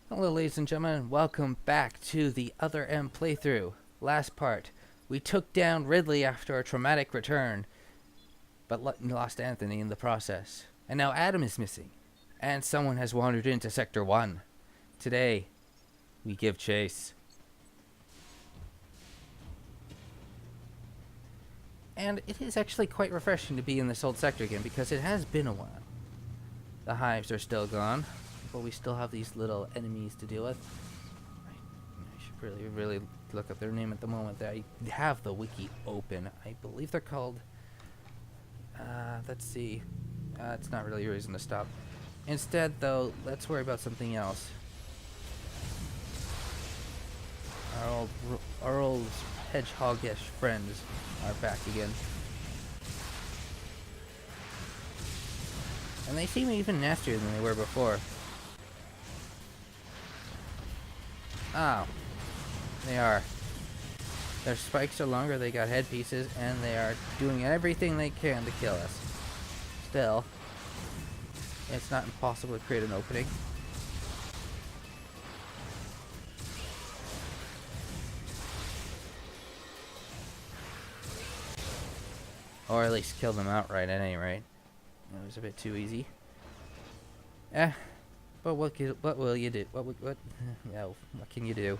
Hello ladies and gentlemen, welcome back to the Other M playthrough. Last part, we took down Ridley after a traumatic return, but lost Anthony in the process. And now Adam is missing, and someone has wandered into Sector 1. Today, we give chase. And it is actually quite refreshing to be in this old sector again, because it has been a while. The hives are still gone, but we still have these little enemies to deal with. I should really look up their name at the moment. I have the wiki open. I believe they're called... let's see. It's not really a reason to stop. Instead, though, let's worry about something else. Our old hedgehog-ish friends are back again. And they seem even nastier than they were before. Oh. They are. Their spikes are longer, they got headpieces, and they are doing everything they can to kill us. Still, it's not impossible to create an opening. Or at least kill them outright at any rate. It was a bit too easy. But what will you do? What can you do?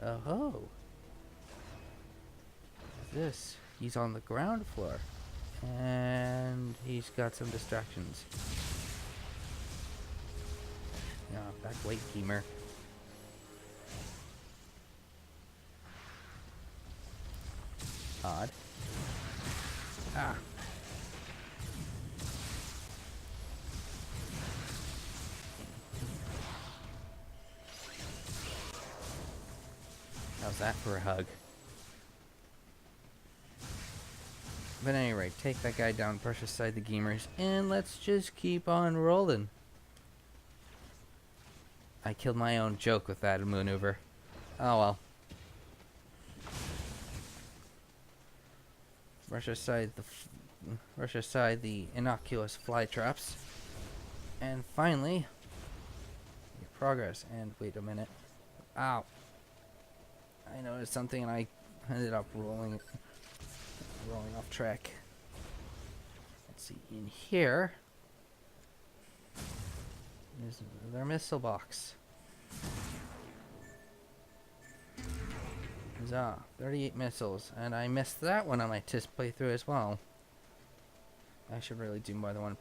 Oh. What's this? He's on the ground floor. And he's got some distractions. Yeah, back weight gamer. Odd. Ah. How's that for a hug? But at any rate, take that guy down, brush aside the gamers, and let's just keep on rolling. I killed my own joke with that maneuver. Oh well. Brush aside the innocuous fly traps, and finally, make progress. And wait a minute. Ow! I noticed something, and I ended up rolling off track. Let's see, in here is their missile box. Huzzah, 38 missiles, and I missed that one on my test playthrough as well. I should really do more than one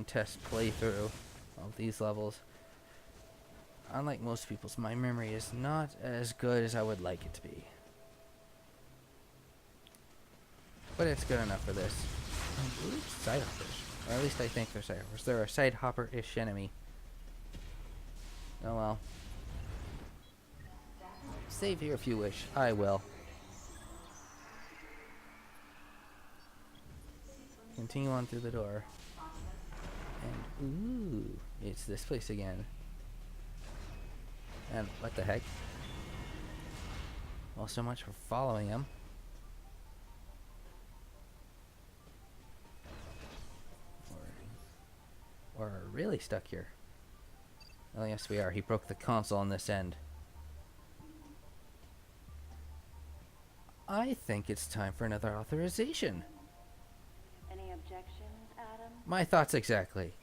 test playthrough of these levels. Unlike most people's, my memory is not as good as I would like it to be. But it's good enough for this. Ooh, side hoppers. Or at least I think they're side hoppers. They're a side hopper-ish enemy. Oh well. Save here if you wish. I will. Continue on through the door. And ooh, it's this place again. And what the heck? Well, so much for following him. Or really stuck here. Oh yes, we are. He broke the console on this end. I think it's time for another authorization. Any objections, Adam? My thoughts exactly.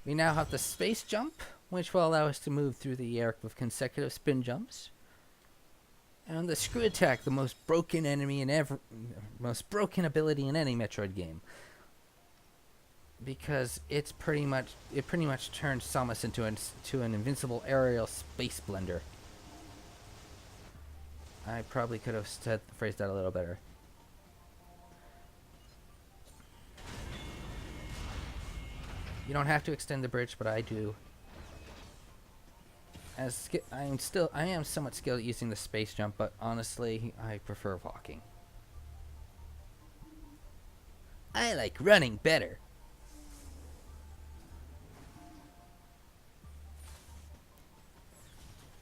We now have the space jump, which will allow us to move through the air with consecutive spin jumps. And the screw attack, the most broken ability in any Metroid game. Because it pretty much turns Samus into an invincible aerial space blender. I probably could have phrased that a little better. You don't have to extend the bridge, but I do. I am somewhat skilled at using the space jump, but honestly, I prefer walking. I like running better.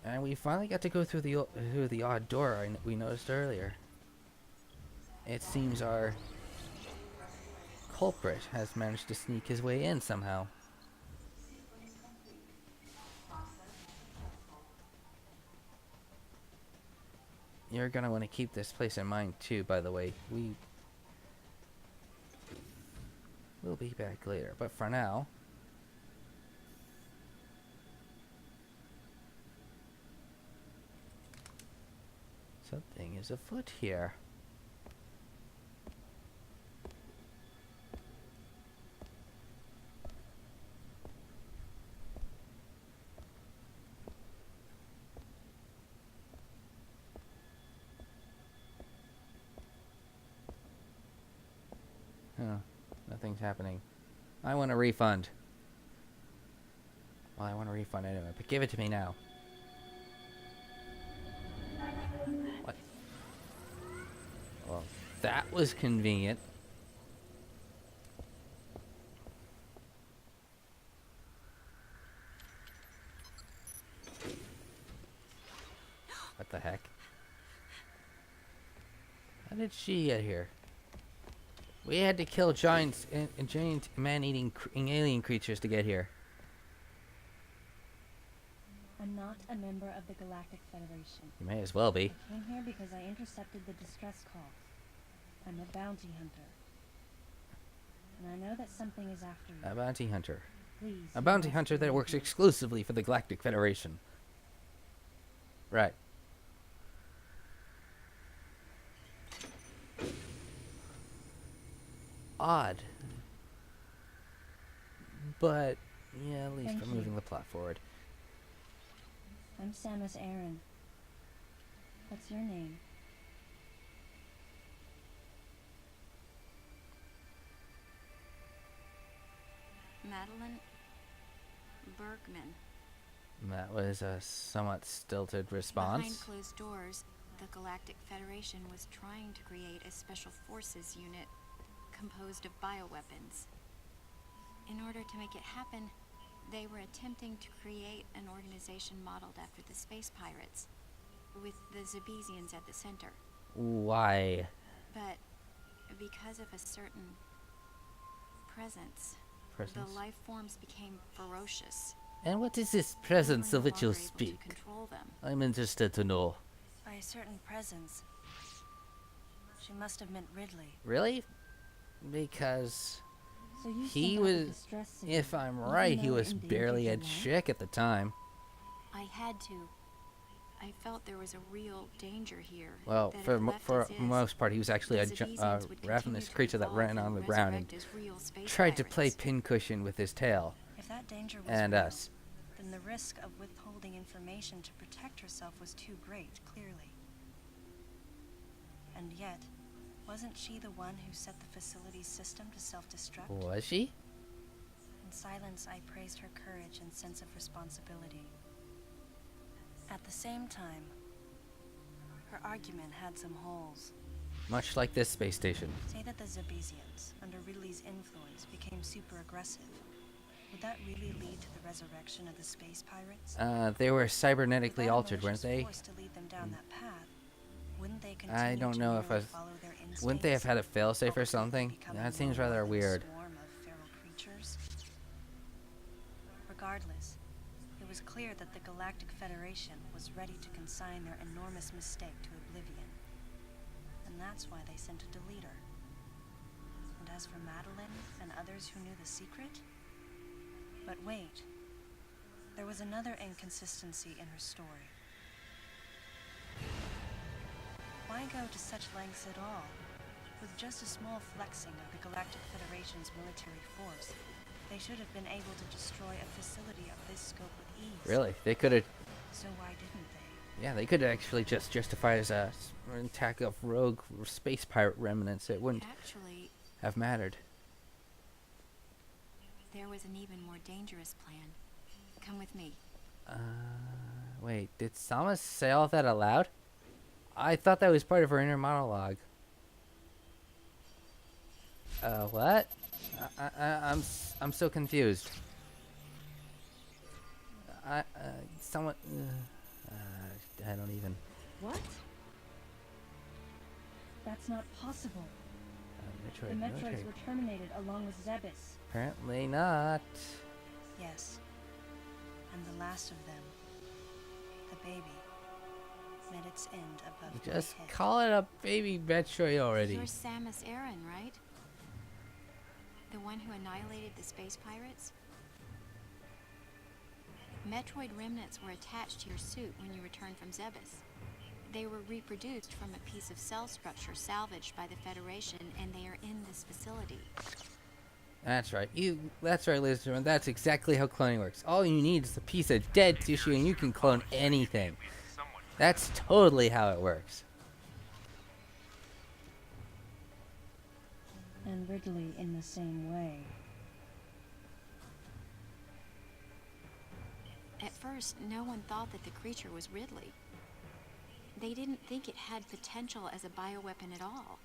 And we finally got to go through the odd door we noticed earlier. It seems our culprit has managed to sneak his way in somehow. You're gonna want to keep this place in mind too, by the way. We'll be back later, but for now, something is afoot here. Huh, nothing's happening. I want a refund. Well, I want a refund anyway, but give it to me now. What? Well, that was convenient. What the heck? How did she get here? We had to kill giant man-eating alien creatures to get here. I'm not a member of the Galactic Federation. You may as well be. I came here because I intercepted the distress call. I'm a bounty hunter. And I know that something is after you. A bounty hunter. Please. A bounty hunter that works exclusively for the Galactic Federation. Right. Odd. But, yeah, at least Thank we're you. moving the plot forward. I'm Samus Aran. What's your name? Madeline Bergman. That was a somewhat stilted Behind response. closed doors, the Galactic Federation was trying to create a special forces unit composed of bioweapons. In order to make it happen, they were attempting to create an organization modeled after the space pirates, with the Zabesians at the center. Why? But because of a certain presence, Presence? the life forms became ferocious. And what is this We presence were of no which you longer able to speak? control them. I'm interested to know. By a certain presence. She must have meant Ridley. Really? Because So you he sent out the was, distress signal, if I'm even right, he though it was endangered barely a your life? chick at the time. I had to. I felt there was a real danger here. Well, that for if left for as is, most part, he was actually a the Zabesians would ravenous continue to creature that evolve ran on the and ground and resurrect as real space tried to play pirates. pincushion with his tail. If that danger was And real, us. then the risk of withholding information to protect herself was too great, clearly. And yet, wasn't she the one who set the facility's system to self-destruct? Was she? In silence, I praised her courage and sense of responsibility. At the same time, her argument had some holes. Much like this space station. Say that the Zabesians, under Ridley's influence, became super aggressive. Would that really lead to the resurrection of the space pirates? They were cybernetically Without a altered, weren't malicious they? force to lead them down that path, wouldn't they continue I don't to know if merely I... follow their Wouldn't they have had a instincts, failsafe or hopefully something? becoming That seems more rather than a weird. swarm of feral creatures? Regardless, it was clear that the Galactic Federation was ready to consign their enormous mistake to oblivion. And that's why they sent a deleter. And as for Madeline and others who knew the secret? But wait, there was another inconsistency in her story. Why go to such lengths at all? With just a small flexing of the Galactic Federation's military force, they should have been able to destroy a facility of this scope with ease. Really? They could have... So why didn't they? Yeah, they could actually just justify as a an attack of rogue space pirate remnants. It wouldn't Actually, have mattered. there was an even more dangerous plan. Come with me. Wait, did Samus say all that aloud? I thought that was part of her inner monologue. What? I'm so confused. I don't even. What? That's not possible. Metroid The military. Metroids were terminated along with Zebes. Apparently not. Yes. And the last of them, the baby, met its end above my Just head. call it a baby Metroid already. You're Samus Aran, right? The one who annihilated the space pirates? Metroid remnants were attached to your suit when you returned from Zebes. They were reproduced from a piece of cell structure salvaged by the Federation, and they are in this facility. That's right. That's right, ladies and gentlemen. That's exactly how cloning works. All you need is a piece of dead tissue, and you can clone anything. That's totally how it works. And Ridley in the same way. At first, no one thought that the creature was Ridley. They didn't think it had potential as a bioweapon at all.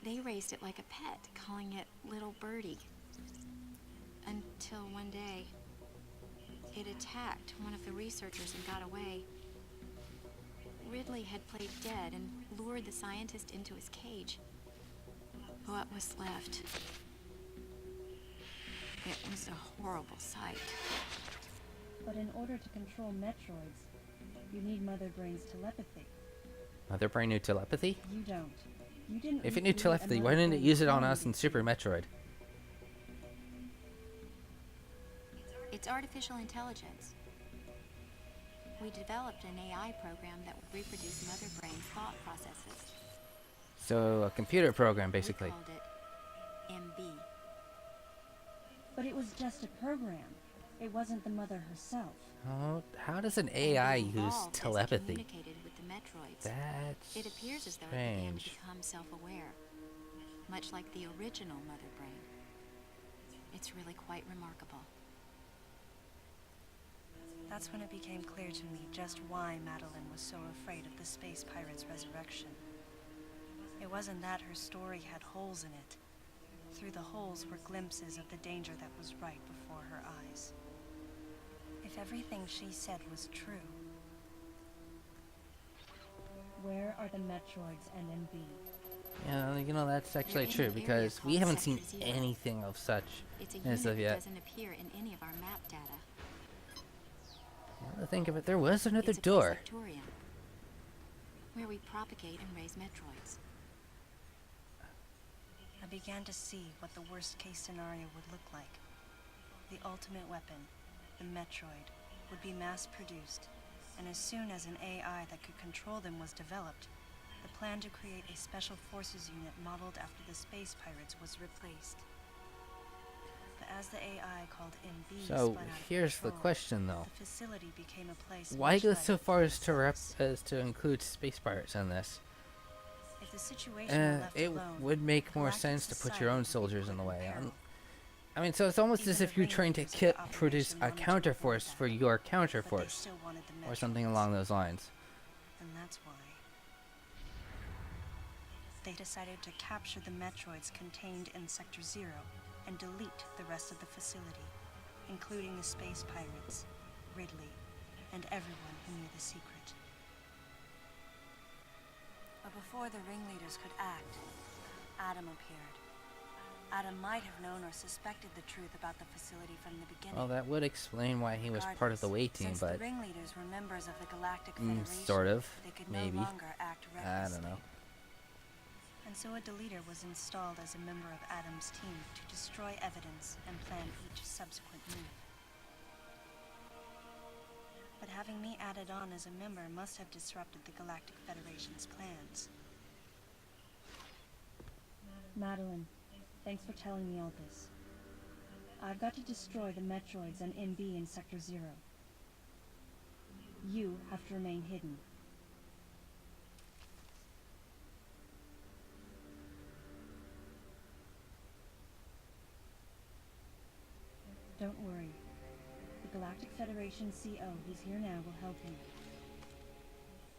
They raised it like a pet, calling it Little Birdie. Until one day, it attacked one of the researchers and got away. Ridley had played dead and lured the scientist into his cage. What was left? It was a horrible sight. But in order to control Metroids, you need Mother Brain's telepathy. Mother Brain knew telepathy? You don't. You didn't. If it knew recreate a telepathy, why Mother didn't it Brain use it on clone, us in did Super you? Metroid? It's artificial intelligence. We developed an AI program that would reproduce Mother Brain's thought processes. So, a computer program, basically. We called it MB. But it was just a program. It wasn't the mother herself. Oh, how does an And AI it use evolved as it telepathy? communicated with the Metroids. That's It appears as though it began to strange. become self-aware, much like the original Mother Brain. It's really quite remarkable. That's when it became clear to me just why Madeline was so afraid of the space pirate's resurrection. It wasn't that her story had holes in it. Through the holes were glimpses of the danger that was right before her eyes. If everything she said was true, where are the Metroids and MB? Yeah, you know, that's actually in true, an area because we called haven't seen Sector Zero. anything of such It's a as unit of that yet. doesn't appear in any of our map data. Now to think of it, there was another It's a door. Placectorium, where we propagate and raise Metroids. I began to see what the worst-case scenario would look like. The ultimate weapon, the Metroid, would be mass-produced, and as soon as an AI that could control them was developed, the plan to create a special forces unit modeled after the space pirates was replaced. But as the AI called MB So, spun out of here's the control, question, though. the facility became a place Why much go like so far as Zebes. to include space pirates in this? If the situation were left It alone, would make more galactic sense to put society your own would be soldiers put in the way. peril. I mean, so it's almost Even as if the you're trying to ringleaders of the produce operation a wanted to counter avoid force that, for your counter but they force, still wanted the or something Metroids. along those lines. And that's why they decided to capture the Metroids contained in Sector Zero and delete the rest of the facility, including the space pirates, Ridley, and everyone who knew the secret. But before the ringleaders could act, Adam appeared. Adam might have known or suspected the truth about the facility from the beginning. Well, that would explain why he was part of the way team, Since but the ringleaders were members of the Galactic Federation, sort of, they could maybe. no longer act I recklessly. don't know. And so a deleter was installed as a member of Adam's team to destroy evidence and plan each subsequent move. But having me added on as a member must have disrupted the Galactic Federation's plans. Madeline, thanks for telling me all this. I've got to destroy the Metroids and MB in Sector Zero. You have to remain hidden. Don't worry. The Galactic Federation CO who's here now will help you.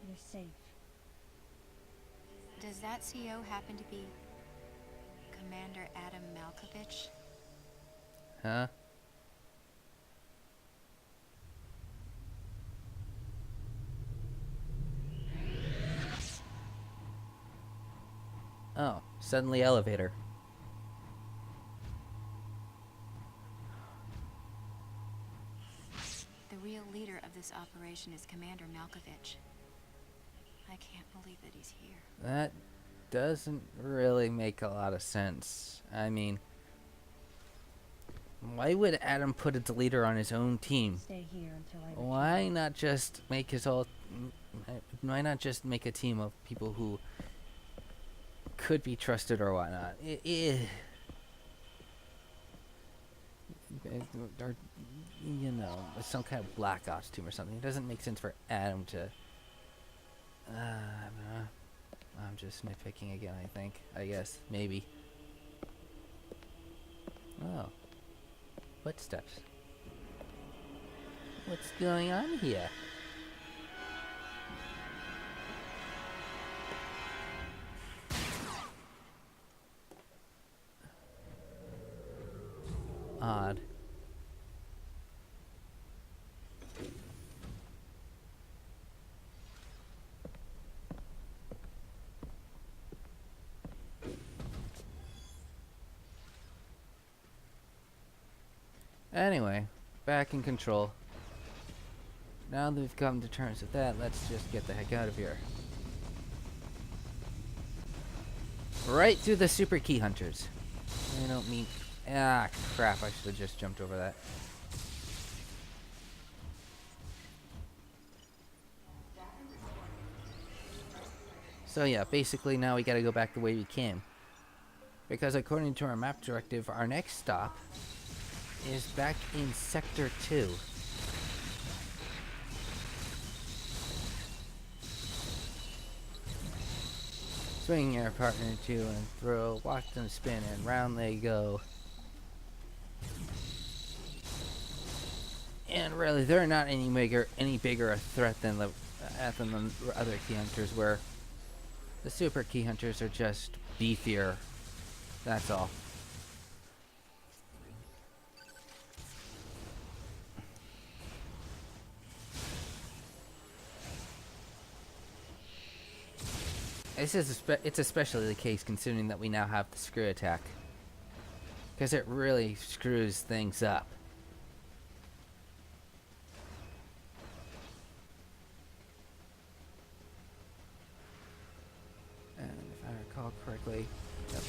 You're safe. Does that CO happen to be Commander Adam Malkovich? Huh? Oh, suddenly elevator. The real leader of this operation is Commander Malkovich. I can't believe that he's here. That doesn't really make a lot of sense. I mean, why would Adam put a deleter on his own team? Stay here until I return. Why not just make why not just make a team of people who could be trusted or whatnot? Or, you know, some kind of Black Ops team or something. It doesn't make sense for Adam to. I'm just nitpicking again, I guess. Maybe. Oh. Footsteps. What's going on here? Odd. Anyway, back in control. Now that we've come to terms with that, let's just get the heck out of here. Right through the super key hunters. I don't mean... Ah, crap, I should have just jumped over that. So yeah, basically now we gotta go back the way we came. Because according to our map directive, our next stop is back in Sector 2. Swing your partner to and throw, watch them spin, and round they go. And really, they're not any bigger a threat than the other key hunters, where the super key hunters are just beefier. That's all. It's especially the case considering that we now have the screw attack, because it really screws things up. And if I recall correctly, yep.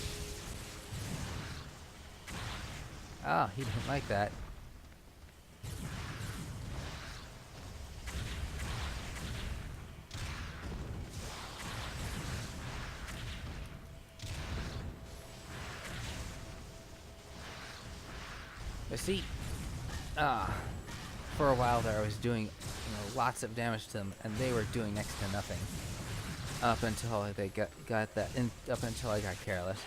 Oh, he didn't like that. But see, for a while there I was doing lots of damage to them, and they were doing next to nothing. Up until they got that, up until I got careless.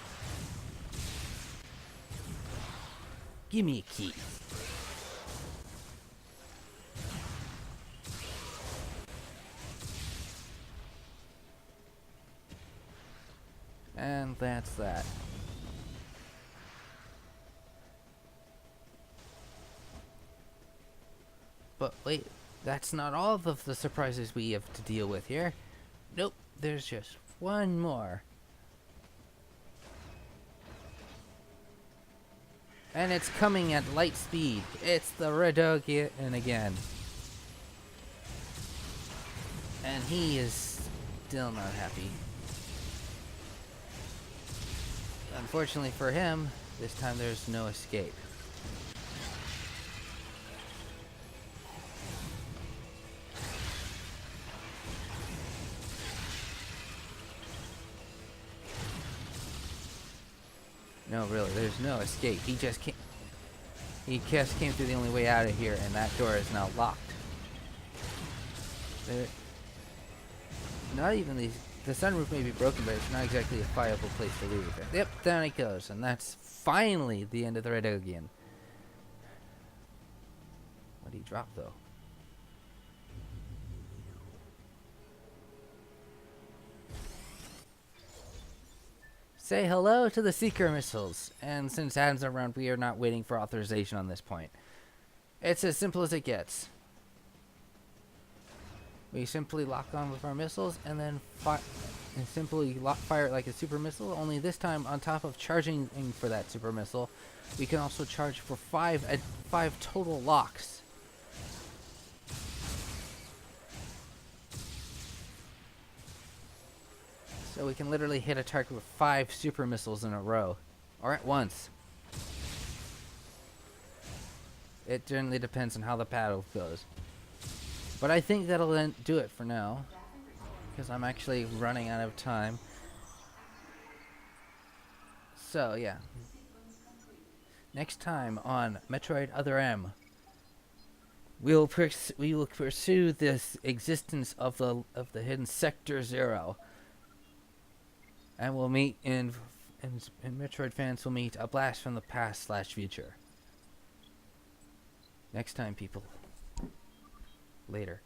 Give me a key. And that's that. But wait, that's not all of the surprises we have to deal with here. Nope, there's just one more. And it's coming at light speed. It's the Redogian again. And he is still not happy. Unfortunately for him, this time there's no escape. No, really, there's no escape. He just came through the only way out of here, and that door is now locked. Not even the sunroof may be broken, but it's not exactly a viable place to leave it. Yep, down it goes, and that's finally the end of the Redogian. What did he drop, though? Say hello to the Seeker missiles, and since Adam's around, we are not waiting for authorization on this point. It's as simple as it gets. We simply lock on with our missiles and then and simply fire it like a super missile. Only this time, on top of charging for that super missile, we can also charge for five total locks. So we can literally hit a target with 5 super missiles in a row, or at once. It generally depends on how the battle goes. But I think that'll do it for now, because I'm actually running out of time. So yeah, next time on Metroid Other M, we will pursue this existence of the hidden Sector Zero, and we'll meet in Metroid fans will meet a blast from the past / future. Next time, people. Later.